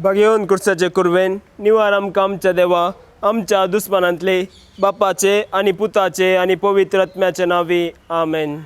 भगेवन कुर्साचे कुरवेन निवार आमकां आमच्या देवा आमच्या दुस्मानांतले बापाचे आणि पुताचे आणि पवित्र आत्म्याचे नावी आमेन.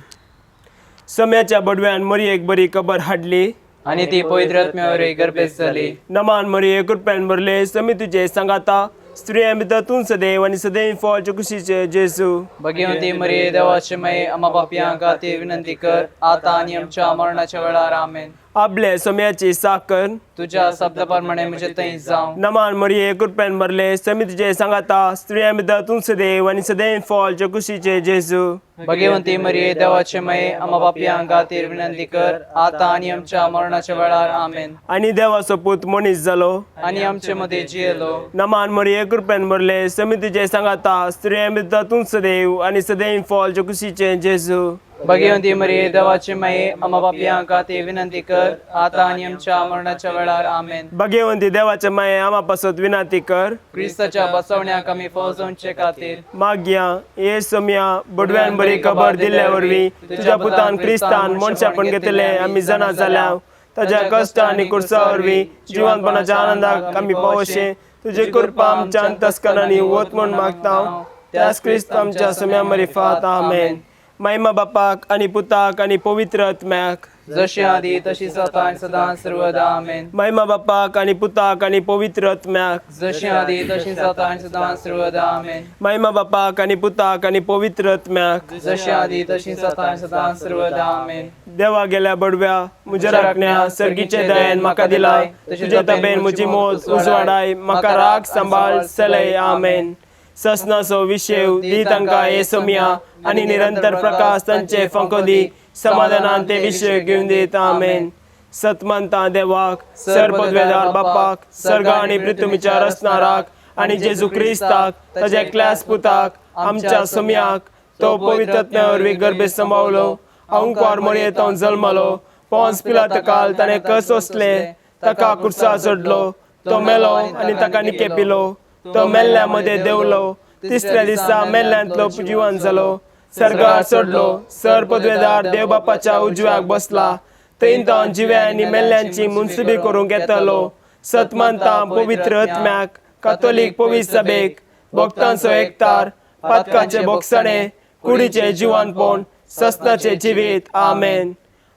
सम्याच्या बडव्यान मरियेक बरी खबर हाडली आणि ती पवित्र आत्म्यावर गर्भेस झाली. नमान मरिये कृपेन भरले समी तुझे सांगाता स्त्रिया भितर तूं सदैव आणि सदैव फळाचे कुशीचे जेसू. भगवंती मरिये देवाचे माये आम्हा पापियां खातीर विनंती कर आता आणि आमच्या मरणाच्या वेळार आमेन. आपले सम्याची साकर तुझ्या शब्दाप्रमाणे म्हजे थंय जावं. नमान मरिये कृपेन भरले समी तुझे सांगाता स्त्रिया भितर तूं सदैव आणि सदैव फळाचे कुशीचे जेसू. भगवंती मरिये देवाचे माये आम्हा पापियां खातीर विनंती कर आता आणि आमच्या मरणाच्या वेळार आमेन. आणि देवाचो पूत मनीस जालो आणि आमचे मध्ये जियेलो. नमान मरिये कृपेन भरले समी तुझे सांगाता स्त्रिया भितर तूं सदैव आणि सदैव फळाचे कुशीचे जेसू. भगवंती मरिये देवाचे माये आम्हा पापियां खातीर विनंती कर आता आणि आमच्या मरणाच्या वेळार आमेन. भगवंती देवाचे माये आम्हा पासत विनंती कर क्रिस्ताच्या बसवण्याक आमी फौजोंचे खातीर मागया ये सम्या बडव्यान बरी खबर दिल्ल्या वरवीं तुझ्या पुतान क्रिस्तान मनशापण घेतले आमी जाणा जाल्या ताज्या कश्ट आनी कुर्सा वरवीं जिवनपणाच्या आनंदाक आमी पावशे तुझे कृपा आमच्या अंतस्करणांनी वत म्हूण मागता त्याच क्रिस्त आमच्या सम्या मरिफात आमेन. महिमा बापाक आणि पुताक आणि पवित्र आत्म्याक जशी आदी तशीच आता आणि सदां सर्वदा आमेन. महिमा बापाक आणि पुताक आणि पवित्र आत्म्याक जशी आदी तशीच आता आणि सदां सर्वदा आमेन. महिमा बापाक आणि पुताक आणि पवित्र आत्म्याक जशी आदी तशीच आता आणि सदां सर्वदा आमेन. देवा गेल्या बडव्या मुझे राखण्या सर्गीचे दयेन म्हाका दिलाय तुझे तबेन म्हजी मोज उजवाडाय म्हाका राख सांबाळ चलय आमेन. ससनाचो विशेव दी तांकां हे सम्या आणि निरंतर प्रकाश तांचे फंकोदी समाधानान ते विशय घेवन दित आमेन. सतमंता देवाक सरपदवेदार बापाक सर्ग आणि पृथ्वीच्या रचणाराक आणि जेजू क्रिस्ताक ताजे क्लास पुताक आमच्या सम्याक तो पवित्र वरवीं गर्भेस सांबाळलो अंकुर मरयेंत जल्मलो पोंस पिलात काल ताणें कस वसले ताका कुर्सा चडलो तो मेलो आनी ताका निके पिलो तो मेल्ल्या मध्ये देवलो तिसऱ्या दिसा मेल्ल्यांतलो जिवन जालो सर्गार चडलो सर पदवेदार देव बापाच्या उजव्याक बसला थंय तो जिव्या आनी मेल्ल्यांची मुनसिबी करूंक येतलो. सतमंता पवित्र आत्म्याक कातोलीक पवित्र सभेक भक्तांचो एकतार पातकाचे बोगसणे कुडीचे जिवनपण सस्ताचे जिवीत आमेन.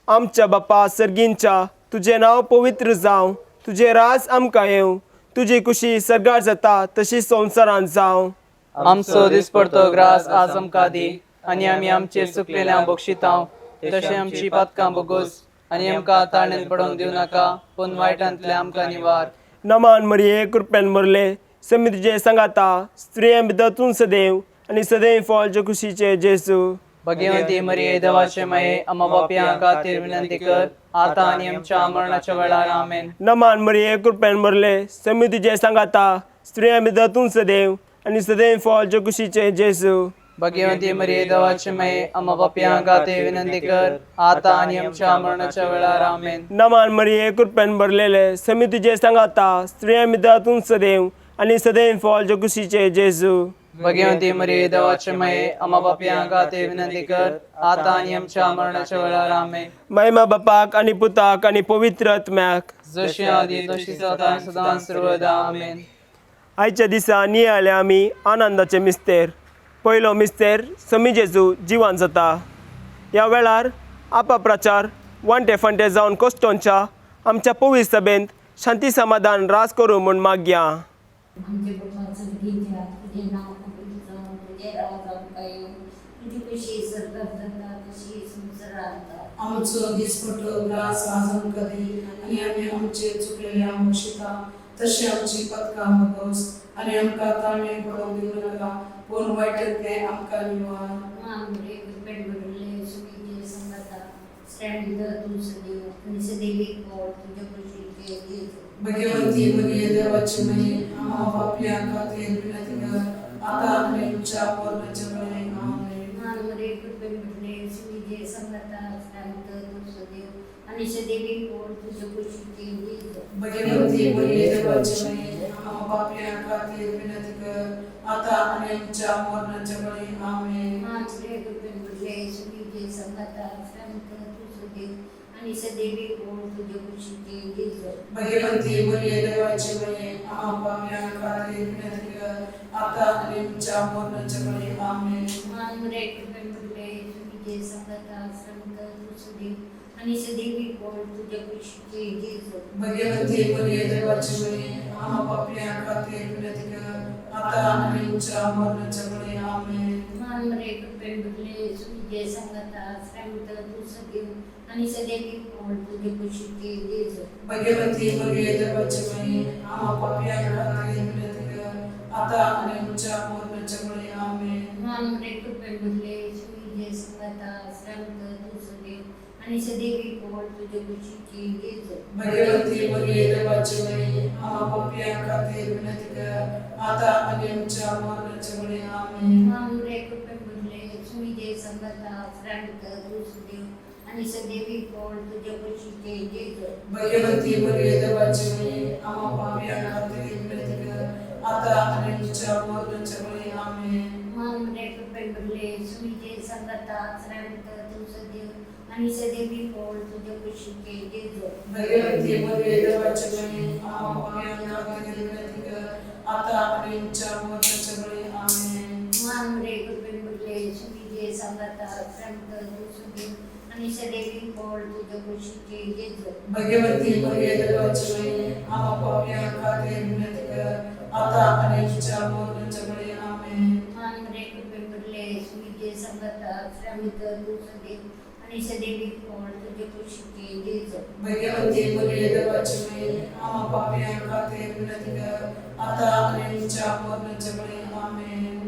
आमच्या बापा सर्गींच्या तुझे नांव पवित्र जावं तुझे राज आमकां येवं तुझी खुशी सर्गार जाता तशी संवसारांत जावं. आमचो दिसपडतो ग्रास आज आमकां दी आनी आमी आमचे चुकलेल्यांक बक्षितांव तशें आमची पातकां बगोस आनी आमकां ताळणेंत पडोवंक दिवं नाका पूण वायटांतले आमकां निवार. नमान मरिये कृपेन भरले समी तुझे सांगाता स्त्रियां भितर तूं सदैव आनी सदैव फळाचे खुशीचे जेसू. भगवंती मरिये देवाचे माये आम्हा पापियां खातीर विनंती कर आता आणि आमच्या मरणाच्या वेळार आमेन. नमान मरिये कृपेन भरले समी तुझे सांगाता स्त्रियां भितर तूं सदैव आनी सदैव फळाचे खुशीचे जेसू. भगवंती मरिये देवाचे माये आम्हा पापियां खातीर विनंती कर आता आणि आमच्या मरणाच्या वेळार आमेन. नमान मरिये कृपेन भरलेले समी तुझे सांगाता स्त्रियां भितर तूं सदैव आनी सदैव फळाचे खुशीचे जेसू. भगवंती मरिये देवाचे माये आम्हा पापियां खातीर विनंती कर आता आणि आमच्या मरणाच्या वेळार आमेन. महिमा बापाक आणि पुताक आणि पवित्र आत्म्याक जशी आदी तशीच आता आणि सदां सर्वदा आमेन. आयच्या दिसा नियाळे आमी आनंदाचे मिस्तेर पयलो मिस्तेर समी जेजू जिवन जाता. ह्या वेळार आपा प्रचार वांटे फांटे जावन कोस्टोनच्या आमच्या पवित्र सभेंत शांती समाधान रास करूं म्हूण मागया. आमचो दिसपटो ग्रास आज आमकां दी आनी आमी आमचे चुकलेल्यांक बक्षिता तशें आमची पदकां बगोस आनी आमकां ताळमेळ पडोवंक दिवं नाका पूण वायटांतले आमकां निवार. भगवंती मरिये देवाचे माये आम्हा पापियां खातीर विनंती कर आता आनी आमच्या मरणाच्या वेळार आमेन. भगवंती मरिये देवाचे माये आम्हा पापियां खातीर विनंती कर आता आनी आमच्या मरणाच्या वेळार आमेन. आणि सदैवी ओळ तुझ्या कुशीची जेजू भगवंती मरिये देवाची माये आम्हा पापियांखातीर विनंती कर आता आणि आमच्या मरणाच्या वेळी आमेन. मान रे कृपेमुळे तुम्ही जे संगता श्रमत तुझे आणि सदैवी ओळ तुझ्या कुशीची जेजू भगवंती मरिये देवाची माये आम्हा पापियांखातीर विनंती कर आता आणि आमच्या मरणाच्या वेळी आमेन. मान रे कृपेमुळे तुम्ही जे संगता श्रमत तुझे आणि सदैवी ओळ तुझ्या कुशीची जेजू भगवंती मरिये देवाची माये आम्हा पापियांखातीर विनंती कर आता आणि आमच्या मरणाच्या वेळी आमेन. मान रे कृपेमुळे तुम्ही जे संगता श्रमत तुझे आणि सदैवी ओळ तुझ्या कुशीची जेजू भगवंती मरिये देवाची माये आम्हा पापियांखातीर विनंती कर आता आणि आमच्या मरणाच्या वेळी आमेन. मान रे कृपेमुळे तुम्ही जे संगता श्रमत तुझे आणि सदैवी ओळ तुझ्या कुशीची जेजू भगवंती मरिये देवाची माये आम्हा पापियांखातीर विनंती कर आता आणि आमच्या मरणाच्या वेळी आमेन. मान रे कृपेमुळे तुम्ही जे संगता श्रमत तुझे आणि सदैवी ओळ तुझ्या कुशीची जेजू भगवंती मरिये देवाची माये आम्हा पापियांखातीर विनंती कर आता आणि आमच्या मरणाच्या वेळी आमेन. मान रे कृपेमुळे तुम्ही जे संगता श्रमत तुझे आणि सदैवी ओळ तुझ्या कुशीची जेजू भगवंती मरिये देवाची माये आम्हा पापियांखातीर विनंती कर आता आणि आमच्या मरणाच्या वेळी आमेन. मान रे कृपेमुळे तुम्ही जे संगता श्रमत तुझे आणि सदैवी ओळ तुझ्या कुशीची जेजू भगवंती मरिये देवाची माये आम्हा पापियांखातीर विनंती कर आता आणि आमच्या मरणाच्या वेळी आमेन.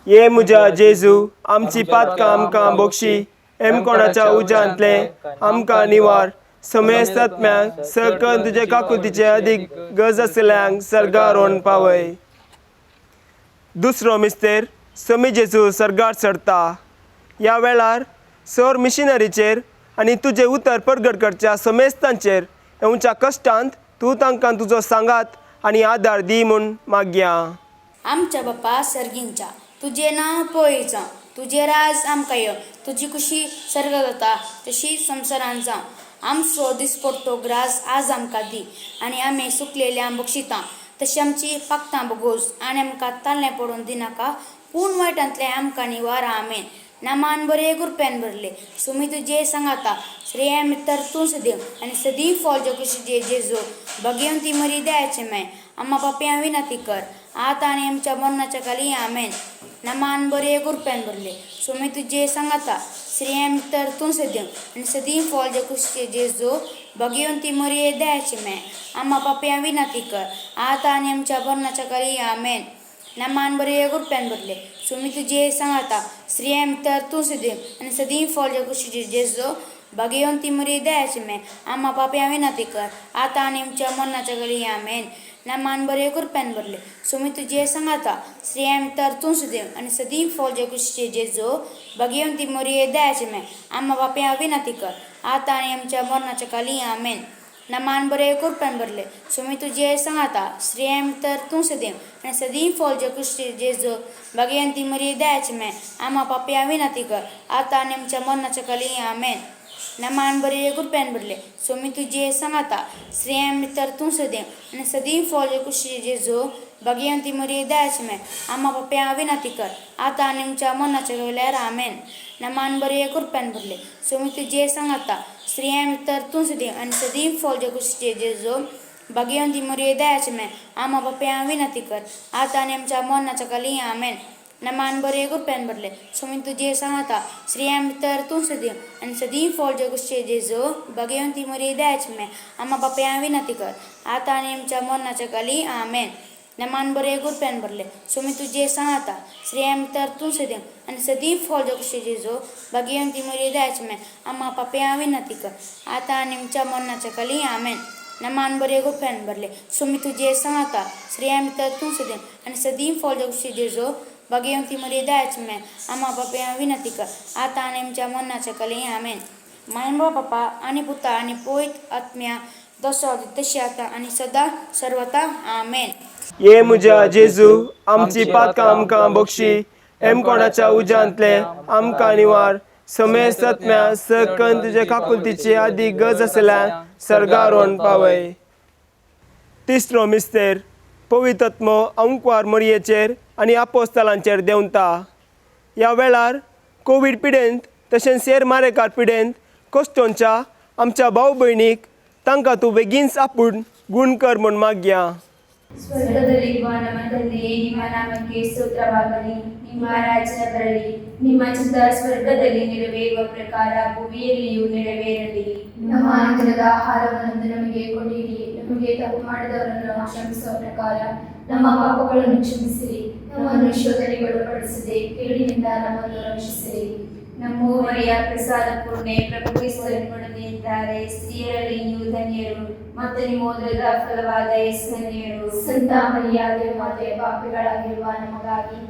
ये मुजा जेजू आमची पातकां आमकां बक्षी एम कोणाच्या उजांतले आमकां निवार समेस्त आत्म्यांक सकन तुजे काकुतीचे अदीक गज आसल्यांक सर्गार व्हरून पावय. दुसरो मिस्तेर समी जेजू सर्गार चडटा. ह्या वेळार सर मिशनरीचेर आनी तुजे उतर परगट करच्या समेस्तांचेर येवच्या कश्टांत तूं तांकां तुजो सांगात आनी आदार दी म्हूण मागया. आमच्या बापा सर्गींच्या तुझे नांव पळयचा तुझे राज आमकां यो तुजी खुशी सर्ग जाता तशी संवसारांत जावं. आमचो दिसपट्टो ग्रास आज आमकां दी आनी आमी सुकलेल्या बक्षितां तशी आमची पाखतां बगोस आनी आमकां ताल्लें पडून दिनाका पूण वायटांतले आमकां निवार आमेन. नामान बरे गुरप्यान भरले सुमी तुझे सांगाता श्रेय मित्र तूं सदैव आनी सदी फॉल खुशी जेजू भगवंती मरी दयाचे माय आम्हा पापयां विनंती कर आता आनी आमच्या मरणाच्या काली आमेन. नामान बरे गुरप्यान भरले सुमी तुझे सांगाता श्रेय मित्र तूं सदैव आनी सदी फॉल खुशी जेजू भगवंती मरी दयाचे माय आम्हा पापयां विनंती कर आता आनी आमच्या मरणाच्या काली आमेन. नामान बरे गुरप्यान भरले सुमी तुझे सांगाता श्रेय मित्र तूं सदैव आनी सदी फॉल खुशी जेजू भगवंती मरी दयाचे माय आम्हा पापयां विनंती कर आता आनी आमच्या मरणाच्या काली आमेन. नामान बरे गुरप्यान भरले सुमी तुझे सांगाता श्रेय मित्र तूं सदैव आनी सदी फॉल खुशी जेजू भगवंती मरी दयाचे माय आम्हा पापयां विनंती कर आता आनी आमच्या मरणाच्या काली आमेन. नामान बरे गुरप्यान भरले सुमी तुझे सांगाता श्रेय मित्र तूं सदैव आनी सदी फॉल खुशी जेजू भगवंती मरी दयाचे माय आम्हा पापयां विनंती कर आता आनी आमच्या मरणाच्या काली आमेन. नामान बरे गुरप्यान भरले सुमी तुझे सांगाता श्रेय मित्र तूं सदैव आनी सदी फॉल खुशी जेजू भगवंती मरी दयाचे माय आम्हा पापयां विनंती कर आता आनी आमच्या मरणाच्या काल्यार आमेन. नामान बरे गुरप्यान भरले सुमी तुझे सांगाता श्रेय मित्र तूं सदैव आनी सदी फॉल खुशी जेजू भगवंती मरी दयाचे माय आम्हा पापयां विनंती कर आता आनी आमच्या मरणाच्या काली आमेन. नामान बरे गुरप्यान भरले सुमी तुझे सांगाता श्रेय मित्र तूं सदैव आनी सदी फॉल खुशी जेजू भगवंती मरी दयाचे माय आम्हा पापयां विनंती कर आता आनी आमच्या मरणाच्या काली आमेन. नामान बरे गुरप्यान भरले सुमी तुझे सांगाता श्रेय मित्र तूं सदैव आनी सदी फॉल खुशी जेजू भगवंती मरी दयाचे माय आम्हा पापयां विनंती कर आता आनी आमच्या मरणाच्या काली आमेन. नामान बरे गुरप्यान भरले सुमी तुझे सांगाता श्रेय मित्र तूं सदैव आनी सदी फॉल खुशी जेजू भगवंती मरी दयाचे माय आम्हा पापयां विनंती कर आता आनी आमच्या मरणाच्या काली आमेन. मायबा बापा आनी पुता आनी पवित्र आत्म्या दसो तशी आता आनी सदा सर्वता आमेन. ये मुजा जेजू आमची पातकां आमकां बक्षी हेमकोणाच्या उज्यांतले आमकां निवार समय सत्म्या सकन तुजे काकुलतीची आदी गज आसल्या सर्गारोन पावय. तिसरो मिस्तेर पवित्रत्म अंकवार मरयेचेर आनी आपोस्तलांचेर देंवता. ह्या वेळार कोवीड पिडेंत तशेंच हेर मारेकार पिडेंत कश्टोवच्या आमच्या भाव भयणीक तांकां तूं बेगीनच आपूण गूण कर म्हूण मागया. ಸ್ವರ್ಗದಲ್ಲಿರುವ ನಮ್ಮ ತಂದೆಯೇ, ನಿಮ್ಮ ನಾಮಕ್ಕೆ ಸ್ತೋತ್ರವಾಗಲಿ. ನಿಮ್ಮ ರಾಜ್ಯ ಬರಲಿ. ನಿಮ್ಮ ಚಿತ್ತ ಸ್ವರ್ಗದಲ್ಲಿ ನೆರವೇರುವ ಪ್ರಕಾರ ಭೂಮಿಯಲ್ಲಿಯೂ ನೆರವೇರಲಿ. ನಮ್ಮ ಅನುದಿನದ ಆಹಾರವನ್ನು ನಮಗೆ ಕೊಡಿರಿ. ನಮಗೆ ತಪ್ಪು ಮಾಡಿದವರನ್ನು ಕ್ಷಮಿಸುವ ಪ್ರಕಾರ ನಮ್ಮ ಪಾಪಗಳನ್ನು ಕ್ಷಮಿಸಿರಿ. ನಮ್ಮನ್ನು ಶೋಧನೆಗೆ ಒಳಪಡಿಸದೆ ಕೇಳಿನಿಂದ ನಮ್ಮನ್ನು ರಕ್ಷಿಸಿರಿ. ನಮೋ ಮರಿಯ ಪ್ರಸಾದ ಪೂರ್ಣೆ, ಪ್ರಭು ಕ್ರಿಸ್ತನೊಡನೆ ಇದ್ದಾರೆ. ಸ್ತ್ರೀಯರಲ್ಲಿ ನೀವು ಧನ್ಯರು ಮತ್ತು ನಿಮ್ಮ ಉದರದ ಫಲವಾದ ಯೇಸು ಧನ್ಯರು. ಸಂತ ಮರಿಯಾದೆ ಮಾತೆ, ಪಾಪಿಗಳಾಗಿರುವ ನಮಗಾಗಿ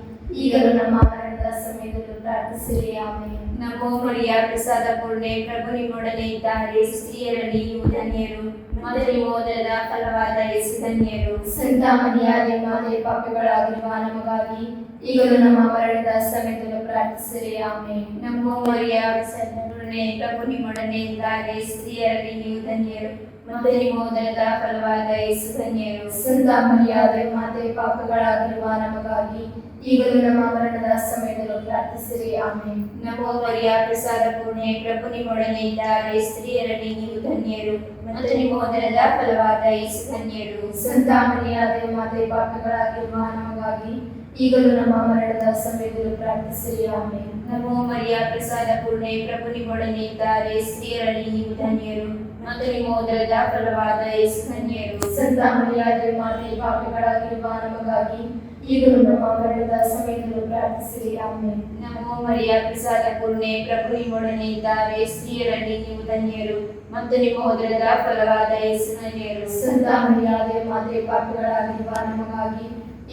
ಈಗಲೂ ನಮ್ಮ ಮರಣದ ಸಮಯದಲ್ಲೂ ಪ್ರಾರ್ಥಿಸಿರಿ. ಆಮೆನ್. ನಮೋ ಮರಿಯ ಪ್ರಸಾದ ಪೂರ್ಣೆ, ಪ್ರಭು ನಿಮ್ಮೊಡನೆ ಇದ್ದಾರೆ. ಸ್ತ್ರೀಯರಲ್ಲಿ ನೀವು ಧನ್ಯರು ಮತ್ತು ನಿಮ್ಮ ಉದರದ ಫಲವಾದ ಯೇಸು ಧನ್ಯರು. ಸಂತ ಮರಿಯಾದೆ ಮಾತೆ, ಪಾಪಿಗಳಾಗಿರುವ ನಮಗಾಗಿ ಈಗಲೂ ನಮ್ಮ ಮರಣದ ಸಮಯದಲ್ಲೂ ಪ್ರಾರ್ಥಿಸಿರಿ. ಆಮೆನ್. ನಮೋ ಮರಿಯ ಪ್ರಸಾದ ಪೂರ್ಣೆ, ಪ್ರಭು ನಿಮ್ಮೊಡನೆ ಇದ್ದಾರೆ. ಸ್ತ್ರೀಯರಲ್ಲಿ ನೀವು ಧನ್ಯರು ಮತ್ತು ನಿಮ್ಮ ಉದರದ ಫಲವಾದ ಯೇಸು ಧನ್ಯರು. ಸಂತ ಮರಿಯಾದೆ ಮಾತೆ, ಪಾಪಿಗಳಾಗಿರುವ ನಮಗಾಗಿ ಈಗಲೂ ನಮ್ಮ ಮರಣದ ಸಮಯದಲ್ಲೂ ಪ್ರಾರ್ಥಿಸಿರಿ. ಆಮೆನ್. ನಮೋ ಮರಿಯ ಪ್ರಸಾದ ಪೂರ್ಣೆ, ಪ್ರಭು ನಿಮ್ಮೊಡನೆ ಇದ್ದಾರೆ. ಸ್ತ್ರೀಯರಲ್ಲಿ ನೀವು ಧನ್ಯರು ಮತ್ತು ನಿಮ್ಮ ಉದರದ ಫಲವಾದ ಯೇಸು ಧನ್ಯರು. ಸಂತ ಮರಿಯಾದೆ ಮಾತೆ, ಪಾಪಿಗಳಾಗಿರುವ ನಮಗಾಗಿ ಈಗಲೂ ನಮ್ಮ ಮರಣದ ಸಮಯದಲ್ಲೂ ಪ್ರಾರ್ಥಿಸಿರಿ. ಆಮೆನ್. ನಮೋ ಮರಿಯ ಪ್ರಸಾದ ಪೂರ್ಣೆ, ಪ್ರಭು ನಿಮ್ಮೊಡನೆ ಇದ್ದಾರೆ. ಸ್ತ್ರೀಯರಲ್ಲಿ ನೀವು ಧನ್ಯರು ಮತ್ತು ನಿಮ್ಮ ಉದರದ ಫಲವಾದ ಯೇಸು ಧನ್ಯರು. ಸಂತ ಮರಿಯಾದೆ ಮಾತೆ, ಪಾಪಿಗಳಾಗಿರುವ ನಮಗಾಗಿ ಈಗಲೂ ನಮ್ಮ ಮರಣದ ಸಮಯದಲ್ಲೂ ಪ್ರಾರ್ಥಿಸಿರಿ. ಆಮೆನ್. ನಮೋ ಮರಿಯ ಪ್ರಸಾದ ಪೂರ್ಣೆ, ಪ್ರಭು ನಿಮ್ಮೊಡನೆ ಇದ್ದಾರೆ. ಸ್ತ್ರೀಯರಲ್ಲಿ ನೀವು ಧನ್ಯರು ಮತ್ತು ನಿಮ್ಮ ಉದರದ ಫಲವಾದ ಯೇಸು ಧನ್ಯರು. ಸಂತ ಮರಿಯಾದೆ ಮಾತೆ, ಪಾಪಿಗಳಾಗಿರುವ ನಮಗಾಗಿ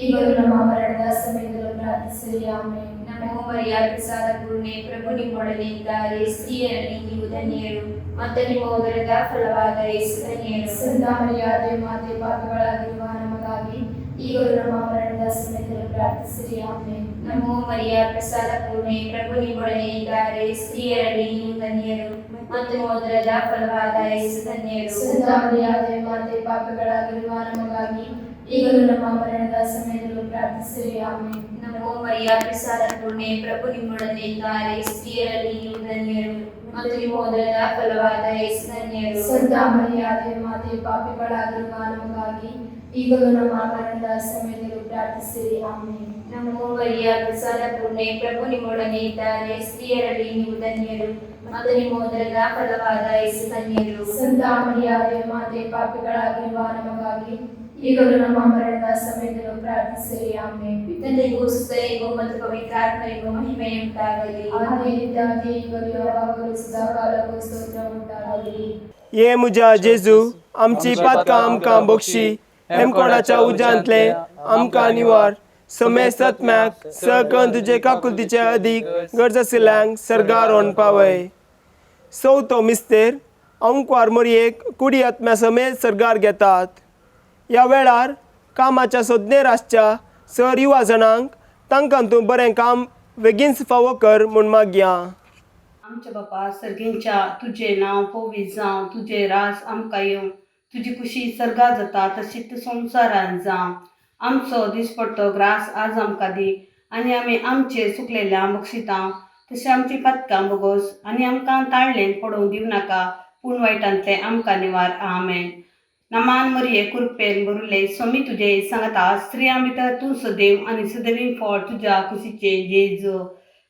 ಈಗಲೂ ನಮ್ಮ ಮರಣದ ಸಮಯದಲ್ಲೂ ಪ್ರಾರ್ಥಿಸಿರಿ. ಆಮೆನ್. ನಮೋ ಮರಿಯ ಪ್ರಸಾದ ಪೂರ್ಣೆ, ಪ್ರಭು ನಿಮ್ಮೊಡನೆ ಇದ್ದಾರೆ. ಸ್ತ್ರೀಯರಲ್ಲಿ ನೀವು ಧನ್ಯರು ಮತ್ತು ನಿಮ್ಮ ಉದರದ ಫಲವಾದ ಯೇಸು ಧನ್ಯರು. ಸಂತ ಮರಿಯಾದೆ ಮಾತೆ, ಪಾಪಿಗಳಾಗಿರುವ ನಮಗಾಗಿ ಈಗಲೂ ನಮ್ಮ ಮರಣದ ಸಮಯದಲ್ಲೂ ಪ್ರಾರ್ಥಿಸಿರಿ. ಆಮೆನ್. ನಮೋ ಮರಿಯ ಪ್ರಸಾದ ಪೂರ್ಣೆ, ಪ್ರಭು ನಿಮ್ಮೊಡನೆ ಇದ್ದಾರೆ. ಸ್ತ್ರೀಯರಲ್ಲಿ ನೀವು ಧನ್ಯರು ಮತ್ತು ನಿಮ್ಮ ಉದರದ ಫಲವಾದ ಯೇಸು ಧನ್ಯರು. ಸಂತ ಮರಿಯಾದೆ ಮಾತೆ, ಪಾಪಿಗಳಾಗಿರುವ ನಮಗಾಗಿ ಈಗಲೂ ನಮ್ಮ ಮರಣದ ಸಮಯದಲ್ಲೂ ಪ್ರಾರ್ಥಿಸಿರಿ. ಆಮೆನ್. ನಮೋ ಮರಿಯ ಪ್ರಸಾದ ಪೂರ್ಣೆ, ಪ್ರಭು ನಿಮ್ಮೊಡನೆ ಇದ್ದಾರೆ. ಸ್ತ್ರೀಯರಲ್ಲಿ ನೀವು ಧನ್ಯರು ಮತ್ತು ನಿಮ್ಮ ಉದರದ ಫಲವಾದ ಯೇಸು ಧನ್ಯರು. ಸಂತ ಮರಿಯಾದೆ ಮಾತೆ, ಪಾಪಿಗಳಾಗಿರುವ ನಮಗಾಗಿ ಈಗಲೂ ನಮ್ಮ ಮರಣದ ಸಮಯದಲ್ಲೂ ಪ್ರಾರ್ಥಿಸಿರಿ. ಆಮೆನ್. ನಮೋ ಮರಿಯ ಪ್ರಸಾದ ಪೂರ್ಣೆ, ಪ್ರಭು ನಿಮ್ಮೊಡನೆ ಇದ್ದಾರೆ. ಸ್ತ್ರೀಯರಲ್ಲಿ ನೀವು ಧನ್ಯರು ಮತ್ತು ನಿಮ್ಮ ಉದರದ ಫಲವಾದ ಯೇಸು ಧನ್ಯರು. ಸಂತ ಮರಿಯಾದೆ ಮಾತೆ, ಪಾಪಿಗಳಾಗಿರುವ ನಮಗಾಗಿ ಈಗಲೂ ನಮ್ಮ ಮರಣದ ಸಮಯದಲ್ಲೂ ಪ್ರಾರ್ಥಿಸಿರಿ. ಆಮೆನ್. ತಂದೆಗೂ ಸುತ್ತರಿಗೂ ಮತ್ತು ಪವಿತ್ರಾತ್ಮರಿಗೂ ಮಹಿಮೆಯುಂಟಾಗಲಿ. ಆದಿಯಲ್ಲಿದ್ದಾಗೆ ಈಗಲೂ ಯಾವಾಗಲೂ ಸದಾಕಾಲಕ್ಕೂ ಸ್ತೋತ್ರ ಉಂಟಾಗಲಿ. ये मुजा जेजू आमची पातकां आमकां बक्षी हेमकोणाच्या उज्यांतले आमकां निवार समय सत्म्याक सकन तुजे काकुलतीचे अदीक गरज आशिल्ल्यांक सर्गारोन पावय. चवथो मिस्तेर अंकवार मरयेक कुडी आत्म्या समेत सर्गार घेतात. ह्या वेळार कामाच्या सोदनेर आसच्या सर युवा जाणांक तांकां तूं बरें काम बेगीनच फावो कर म्हूण मागया. आमच्या बापा सर्गींच्या तुझे नाव पवित्र जावं, तुझे रास आमकां येवं, तुजी कुशी सर्गा जाता तशीच संवसारांत जावं. आमचो दिसपट्टो ग्रास आज आमकां दी आनी आमी आमचे चुकलेल्यांक बक्षितां. तशें आमची पातकां बोगोस आनी आमकां ताळ्ळेन पडोवंक दिवं नाका, पूण वायटांतले आमकां निवार. आमेन. नमान मरिये कृपेन बरुले स्वामी तुजे सांगता स्त्रियां भितर तूं सदैव आनी सदैवी फळ तुज्या कुशीचे जेजू.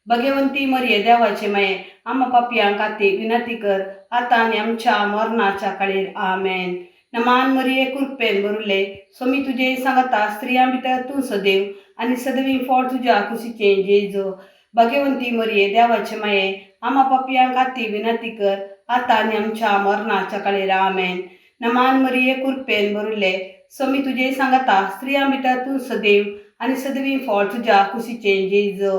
भगवंती मरिये देवाचे माये, आम्हा पापयांक खातीर विनंती कर, आतां आनी आमच्या मरणाच्या काळीर. आमेन. नमान मरिये कृपेन बरुले स्वामी तुजे सांगता स्त्रियां भितर तूं सदैव आनी सदैवी फळ तुज्या कुशीचे जेजू. भगवंती मरिये देवाचे माये, आम्हा पापयांक खातीर विनंती कर, आतां आनी आमच्या मरणाच्या काळीर. आमेन. नमान मरिये कृपेन बरुले स्वामी तुजे सांगता स्त्रियां भितर तूं सदैव आनी सदैवी फळ तुज्या कुशीचे जेजू.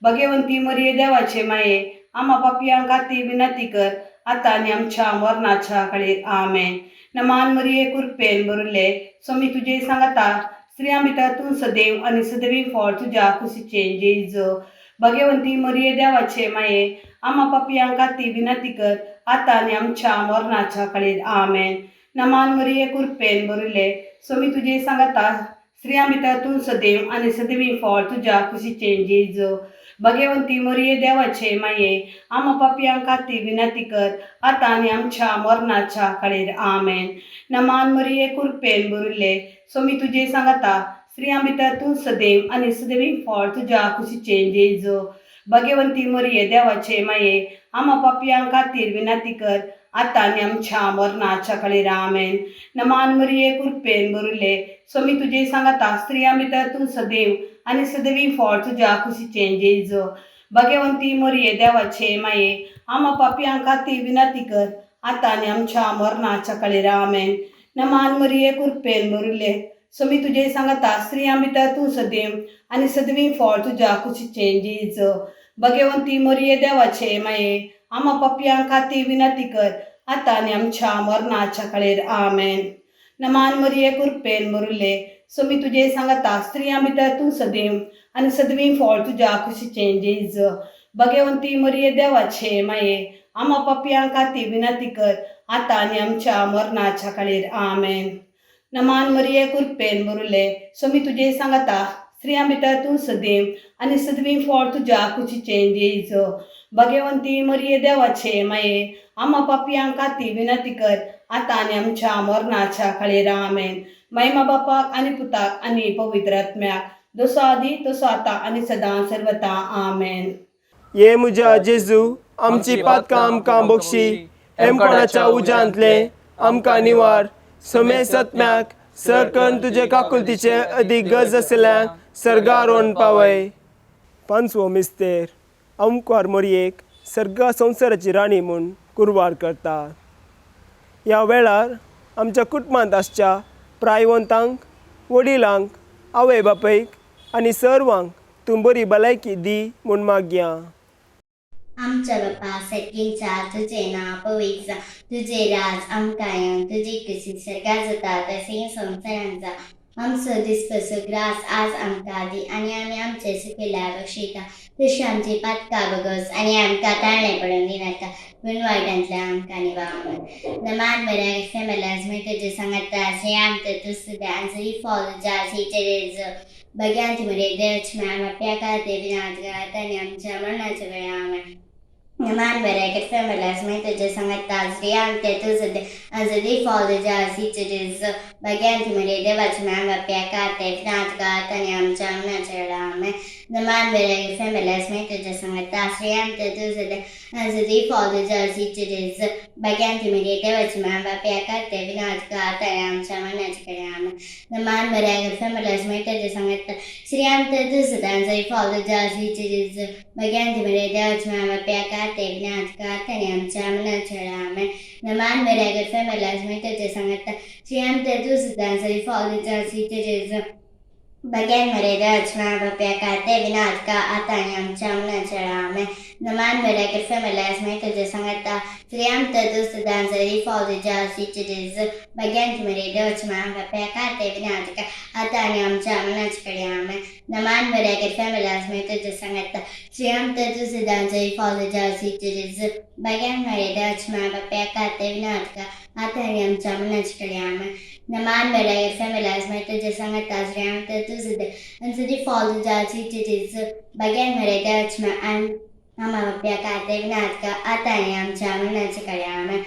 भगवंती मरिये देवाचे माये, आम्हा पापयांक खातीर विनंती कर, आतां आनी आमच्या मरणाच्या काळीर. आमेन. नमान मरिये कृपेन बरुले स्वामी तुजे सांगता स्त्रियां भितर तूं सदैव आनी सदैवी फळ तुज्या कुशीचे जेज भगवंती मरिये देवाचे माये आम्हा पापियांक ती विनंती कर आता आनी आमच्या मरणाच्या काळेर आमेन. नमान मरिये कृपेन भरिल्ले स्वामी तुजे सांगता स्त्रियां भितर तूं सदैव आनी सदैवी फळ तुज्या कुशीचे जेज भगवंती मरिये देवाचे माये आम्हा पापियांक ती विनंती कर आता आनी आमच्या मरणाच्या काळेर आमेन. नमान मरिये कृपेन भरिल्ले स्वामी तुजे सांगता स्त्रियां भितर तूं सदैव आनी सदैवी फळ तुज्या कुशीचे जेज भगवंती मरिये देवाचे माये आम्हा पापियांक खातीर विनंती कर आता आनी आमच्या मरणाच्या काळेर आमेन. नमान मरिये कृपेन भरिल्ले स्वामी तुजे सांगता स्त्रियां भितर तूं सदैव आनी सदैवी फळ तुज्या कुशीचे जेज भगवंती मरिये देवाचे माये आम्हा पापियांक खातीर विनंती कर आता आनी आमच्या मरणाच्या काळेर आमेन. नमान मरिये कृपेन भरिल्ले स्वामी तुजे सांगता स्त्रियां भितर तूं सदैव आनी सदैवी फळ तुज्या कुशीचे जेज भगवंती मरिये देवाचे माये आम्हा पापियांक खातीर विनंती कर आता आनी आमच्या मरणाच्या काळेर आमेन. नमान मरिये कृपेन भरिल्ले स्वामी तुजे सांगता स्त्रियां भितर तूं सदैव आनी सदैवी फळ तुज्या कुशीचे जेज भगवंती मरिये देवाचे माये आम्हा पापियांक खातीर विनंती कर आता आनी आमच्या मरणाच्या काळेर आमेन. नमान मरिये कृपेन भरिल्ले स्वामी तुजे सांगता स्त्रियां भितर तूं सदैव आनी सदैवी फळ तुज्या कुशीचे जेज भगवंती मरिये देवाचे माये आम्हा पापियांक खातीर विनंती कर आता आनी आमच्या मरणाच्या काळेर आमेन. महिमा बापाक आनी पुताक आनी पवित्र आत्म्याक जसो आदी तसो आता आनी सदां सर्वता आमेन. ये म्हज्या जेजू आमची पातकां आमकां बक्षी हेमपणाच्या उज्यांतले आमकां निवार समे सत्म्याक सरकन तुजे काकुलतीचे अदीक गरज आसल्यांक सर्गारोवन पावय. पांचवो मिस्तेर ओंकार मरयेक सर्गा संवसाराची राणी म्हूण कुरवार करता. ह्या वेळार आमच्या कुटुंबांत आसच्या प्रायवंतांक वडिलांक आवय बापयक आनी सर्वांक तूं बरी भलायकी दी म्हूण मागया. आमच्या बापा सर्गीच्या तुझे नाव पवित्र तुझे राज आमकां येवन तुजी कशी सर्गार जाता तशें संवसारांत जा. आमचो दिसपसो ग्रास आज आमकां दी आनी आमी आमचे चुकिल्ल्या बक्षिता तशी आमची पातकां बगोस आनी आमकां ताळणे पडून दिनाका पूण वायटांतल्यान आमकां निवार. नमान बऱ्या फेमेलाज मे तुजे सांगता से आमचे तूं सुद्दां आन्सरी फॉल जा सीचेरेज भगवंती मरे देवच मॅम प्याका ते विनात गात आनी आमच्या मरणाच्या वेळा आमेन. नमान बऱ्या फेमेलाज मे तुजे सांगता श्री आमचे तूं सुद्दां आन्सरी फॉल जा सीचेरेज भगवंती मरे देवच मॅम प्याका ते विनात गात आनी आमच्या मरणाच्या वेळा आमेन. नमान बऱ्या फेमेलाज मे तुजे सांगता श्री आमचे तूं सुद्दां आन्सरी फॉल जा सीचेरेज भगवंती मरे देवच मॅम प्याका ते विनात गात आनी आमच्या मरणाच्या वेळा आमेन. नमान बऱ्या फेमेलाज मे तुजे सांगता श्री आमचे तूं सुद्दां आन्सरी फॉल जा सीचेरेज भगवंती मरे देवच मॅम प्याका ते विनात गात आनी आमच्या मरणाच्या वेळा आमेन. नमान बऱ्या फेमेलाज मे तुजे सांगता श्री आमचे तूं सुद्दां आन्सरी फॉल जा सीचेरेज भगवान मरे देवच मॅम प्याका ते विनात का आता आनी आमच्या मरणाच्या वेळा आमेन. नमान बऱ्या फेमेलाज मे तुजे सांगता श्री आमचे तूं सुद्दां आन्सरी फॉल जा सीचेरेज भगवंती मरे देवच मॅम प्याका ते विनात का आता आनी आमच्या मरणाच्या वेळा आमेन. नमान बऱ्या फेमेलाज मे तुजे सांगता श्री आमचे तूं सुद्दां आन्सरी फॉल जा सीचेरेज भगवान मरे देवच मॅम प्याका ते विनात का आता आनी आमच्या मरणाच्या वेळा आमेन. नमान बऱ्या फेमेलाज मे तुजे सांगता श्री आमचे तूं सुद्दां आन्सरी फॉल जा सीचेरेज भगवान मरे देवच मॅम आम्हा प्याका ते विनात का आता आनी आमच्या मरणाच्या वेळा आमेन.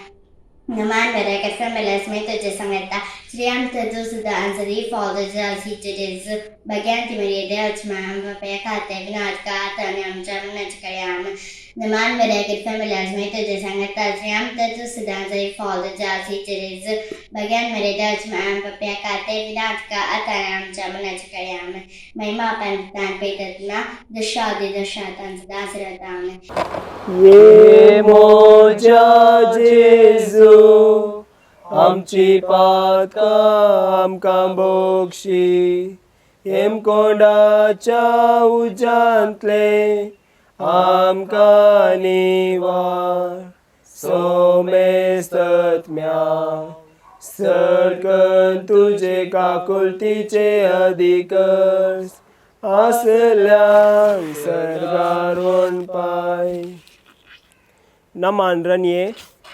नमान बऱ्या फेमेलाज मे तुजे सांगता श्री आमचे तूं सुद्दां आन्सरी फॉल जा सीचेरेज भगवंती मरे देवच मॅम प्याका ते विनात का आता आनी आमच्या मरणाच्या वेळा आमेन. नमान बऱ्या फेमेलाज मे तुजे सांगता श्री आमचे तूं सुद्दां आन्सरी फॉल जा सीचेरेज भगवान मरे देवच मॅम प्याका ते विनात का आता आनी आमच्या मरणाच्या वेळा आमेन. महिमा पंतान पेटतना दशादी दशातांचा दासरता आमेन. ये मोजा जेजू आमची पातकां आमकां बक्षी हेमकोंडाच्या उज्यांतले आमकां निवार सोमे सत्म्या सरकन तुझे काकुलतीचे अधिकर्स असल्यान सर्गारोण पाय. नमान रनिये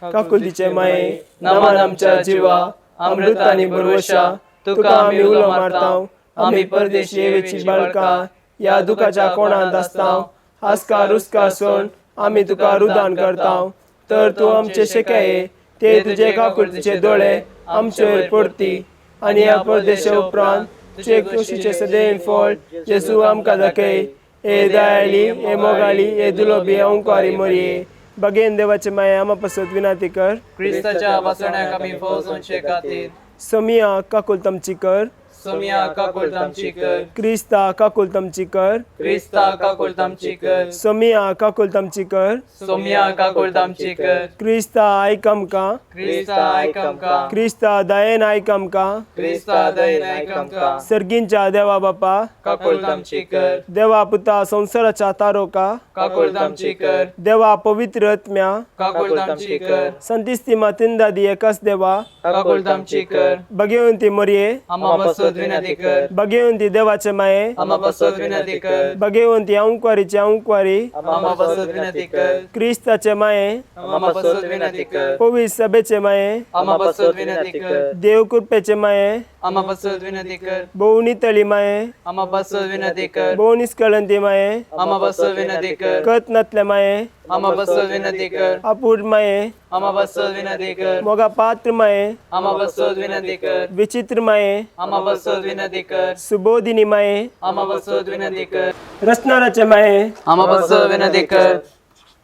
काकुलतीचे माये नमान आमच्या जीवा अमृत आणि बरवशा तुका आम्ही उलो मारताव. आम्ही परदेशी येवेची बाळका या दुखाच्या कोणात असताव. हासका रुसका सोन आम्ही तुका रुदान करताव. तर तू आमचे शेकाये ते तुझे काकुलतीचे दोळे आमचेर पडती. आणि या परदेशा उपरांत तुझे कृषीचे सदैव फळ जेसू आमकां दाखय. ए दयाळी ए मोगाळी ए दुलोबी ओंकारी मरिये बगेन देवाचे माये आम्हा पासत विनंती कर. क्रिस्ताच्या वासण्याक आमी फौजोनचे खातीर समिया काकुलतमची कर. सोमिया काकुलतामची कर. क्रिस्ता काकुलतमची कर. क्रिस्ता काकुलतामची कर. समिया काकुलतमची कर. सोमिया काकुलतामची कर. क्रिस्ता आयकमका. क्रिस्ता आयकमका. क्रिस्ता दयेन आयकमका. क्रिस्ता दयेन आयकमका. सर्गींच्या देवा बापा काकुलतामची कर. देवा पुता संसाराच्या तारोका काकुलतामची कर. देवा पवित्र आत्म्या काकुलतामची कर. संतिस्ती मातिंदा दी एकाच देवा काकुलतामची कर. बगेवंती मरिये आम्हा बसोद विनंती कर. बगेवंती देवाचे माये आम्हा बसोद विनंती कर. बगेवंती अंकवारीचे अंकवारी आम्हा बसोद विनंती कर. क्रिस्ताचे माये आम्हा बसोद विनंती कर. पवित्र सभेचे माये आम्हा बसोद विनंती कर. देव कृपेचे माये आम्हा बसोद विनंती कर. बहु नितळी माये आम्हा बसोद विनंती कर. बहु निष्कळंती माये आम्हा बसोद विनंती कर. कत नतले माये आम्हा बसोद विनंती कर. अपूर माये आम्हा बसोद विनंती कर. मोगा पात्र माये आम्हा बसोद विनंती कर. विचित्र माये आम्हा बसोद विनंती कर. सुबोधिनी माये आम्हा बसोद विनंती कर. रचनाराचे माये आम्हा बसोद विनंती कर.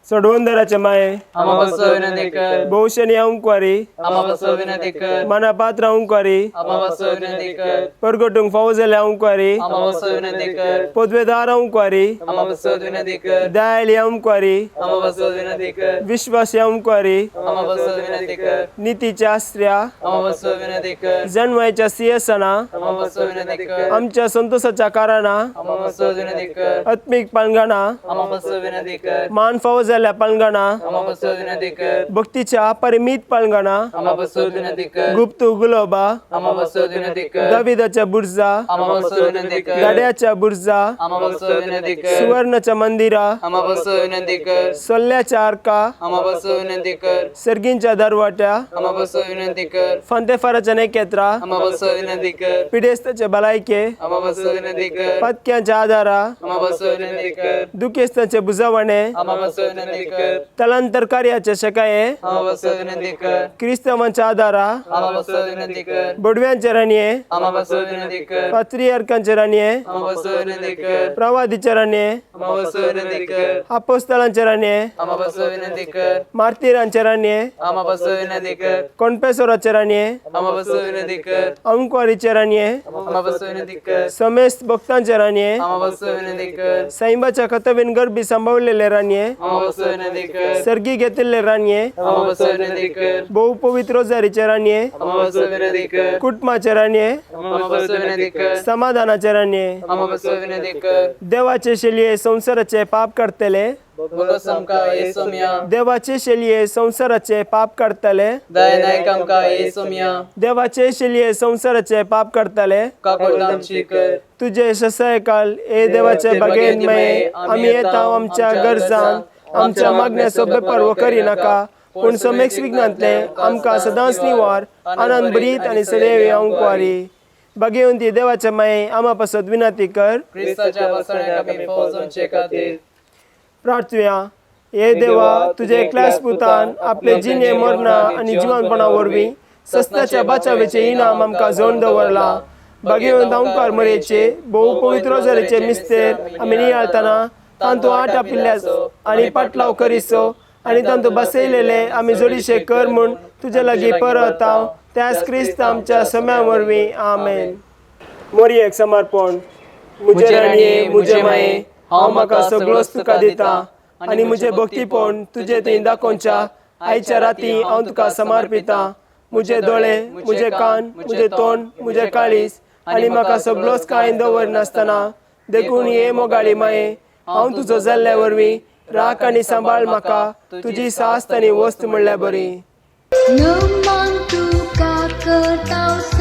सोडवंदराचे माये आम्हा बसोद विनंती कर. बहुशनी अंकवारी आम्हा बसोद विनंती कर. मनापात्र अंकवारी आम्हा बसोद विनंती कर. परगटूंक फावो जाल्या अंकवारी आम्हा बसोद विनंती कर. पदवेदार अंकवारी आम्हा बसोद विनंती कर. दयाळी अंकवारी आम्हा बसोद विनंती कर. विश्वासी अंकवारी आम्हा बसोद विनंती कर. नीतीच्या आश्रया आम्हा बसोद विनंती कर. जन्माच्या सिंहासना आम्हा बसोद विनंती कर. आमच्या संतोषाच्या कारणा आम्हा बसोद विनंती कर. आत्मिक पालगणा आम्हा बसोद विनंती कर. मान फावो जाल्या पालगणा आम्हा बसोद विनंती कर. भक्तीच्या अपरिमित पालगणा आम्हा बसोद विनंती कर. गुप्त गुलोबा आम्हा बसोद विनंती कर. दाविदाच्या बुर्जा आम्हा बसोद विनंती कर. गाड्याच्या बुर्जा आम्हा बसोद विनंती कर. सुवर्णच्या मंदिरा आम्हा बसोद विनंती कर. सोल्ल्याच्या आर्का आम्हा बसोद विनंती कर. सर्गींच्या दरवाट्या आम्हा बसोद विनंती कर. फांतेफाराच्या नेकेत्रा आम्हा बसोद विनंती कर. पिडेस्ताचे भलायके आम्हा बसोद विनंती कर. पत्क्यांच्या आदारा आम्हा बसोद विनंती कर. दुखेस्ताचे बुजावणे आम्हा बसोद विनंती कर. तलांतर कार्याचे शकाये आम्हा बसोद विनंती कर. क्रिस्तवांच्या आदारा आम्हा बसोद विनंती कर. बडव्यांचे राणये आम्हा बसोद विनंती कर. पात्रियार्कांचे राणये आम्हा बसोद विनंती कर. प्रवादीचे राणये आम्हा बसोद विनंती कर. अपोस्तलांचे राणये आम्हा बसोद विनंती कर. मार्तिरांचे राणये आम्हा बसोद विनंती कर. कोणपेसोराचे राणये आम्हा बसोद विनंती कर. अंकवारीचे राणये आम्हा बसोद विनंती कर. समेस्त भक्तांचे राणये आम्हा बसोद विनंती कर. सैंबाच्या कतबीन गरबी सांभाळलेले राणये आम्हा बसोद विनंती कर. सर्गी घेतलेले राणये आम्हा बसोद विनंती कर. बहु पवित्र रोजारीचे राणये आम्हा बसोद विनंती कर. कुटुंबाचे राणये आम्हा बसोद विनंती कर. समाधानाचे राणये आम्हा बसोद विनंती कर. देवाचे शेलिये संसाराचे पाप करतले बोलोस आमकां येसोमिया. देवाचे शेलिये संसाराचे पाप करतले दया नायक आमकां येसोमिया. देवाचे शेलिये संसाराचे पाप करतले काकुलतामची कर. तुझे ससयकाल ए देवाचे बगेन मये आम्ही येता आमच्या गरजान आमच्या मागण्या बेपर्व करी नाका पूण समेक्स विज्ञानतले आमकां सदांच निवार आनंद बरीत आणि सदैव अंकवारी बगेवन ती देवाचे माये आम्हा पासत विनंती कर. क्रिस्ताच्या वसण्याक आमी फौजोनचे खातीर प्रार्थुया. हे देवा तुझे एकल्याच पुतान आपले जिणे मरणा आणि जिवनपणा वरवीं सस्त्याच्या बाचावेचे इनाम आमकां जोड दवरला. बगेवन अंकार मरेचे बहु पवित्र रोजारीचे मिस्तेर आमी नियाळतना तांतू आठ पिल्ल्याचो आणि पाटलाव करिसो आणि तांतू बसयलेले आमी जोडीशे कर म्हूण तुजे लागीं परत हांव त्याच क्रिस्त आमच्या सम्या वरवीं आमेन. मोरयेक समर्पण. मुजे राणये मुजे माये हांव म्हाका सगळोच तुका दिता आणि मुजे भक्तीपण तुजे थंय दाखोवच्या आयच्या राती हांव तुका समर्पिता. मुजे दोळे मुजे कान मुजे तोंड मुजे काळीज आणि म्हाका सगळोच कांय दवरनासतना देखून हे मोगाळी माये हांव तुजो जाल्ल्या वरवीं राख आनी सांबाळ म्हाका तुजी सास्त आनी वस्त म्हणल्यार बरी. नमन तुका करताव